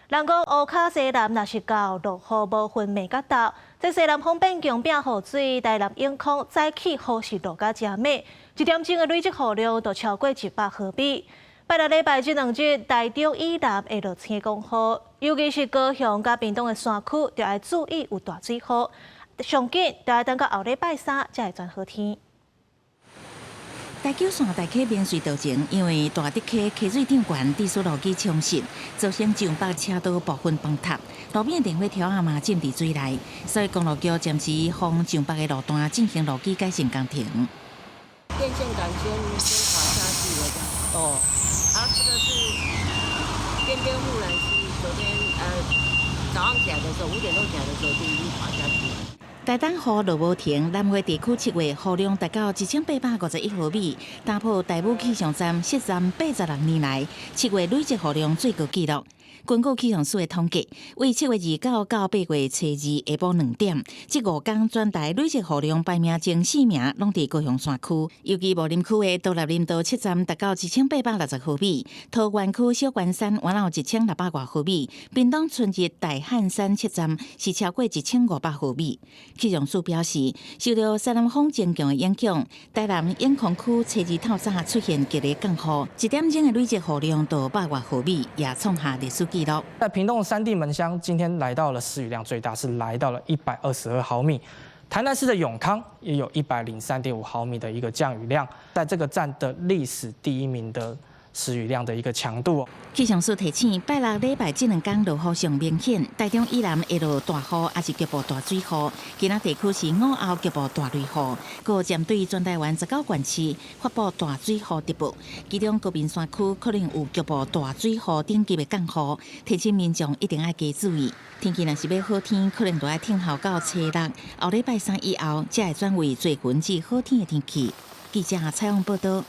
人讲乌卡西南若是到落雨无分暝甲昼，这西南风变强变雨水，台南永康早起雨势落甲真猛，一点钟的累积雨量都超过100毫米。拜六礼拜这2日，台中以南会落青公雨，尤其是高雄甲屏东的山区，就要注意有大水雨。上紧就要等到后礼拜3才会转好天。台九线大溪明水道前，因为大竹溪溪水涨悬，地势路基冲蚀，造成上北车道部分崩塌，路面电火条嘛浸伫水内，所以公路局暂时封上北的路段进行路基改善工程。电线杆先滑下去了的。哦，这个是边边护栏是昨天早上起来的时候，5点多起来的时候就已经滑下去了。台东雨落无停，南回地区7月雨量达到1851毫米，打破台武气象站设站86年来7月累积雨量最高纪录。根据气象署的统计，为7月29到8月初2下晡2点，这5天全台累积雨量排名前4名，拢伫高雄山区。尤其武林区的独立林道7站达到1860毫米，桃园区小关山原有1600多毫米，屏东春日大汉山7站是超过1500毫米。气象署表示，受到西南风增强的影响，台南永康区初2透早出现激烈降雨，1点钟的累积雨量到100多毫米，也创下历史纪录。在屏东三地门乡，今天来到了施雨量最大，是来到了122毫米。台南市的永康也有103.5毫米的一个降雨量，在这个站的历史第1名的施雨量的一个强度。气象署提醒，拜六礼拜这2天落雨上明显，台中以南会落大雨，也是局部大水雨。其他地区是午后局部大雷雨，各针对全台湾19县市发布大水雨特报。其中高屏山区可能有局部大水雨等级的降雨，提醒民众一定要加注意。天气若是要好天，可能就要听候到初6，后礼拜3以后才会转为多云至好天的天气。记者采访报道。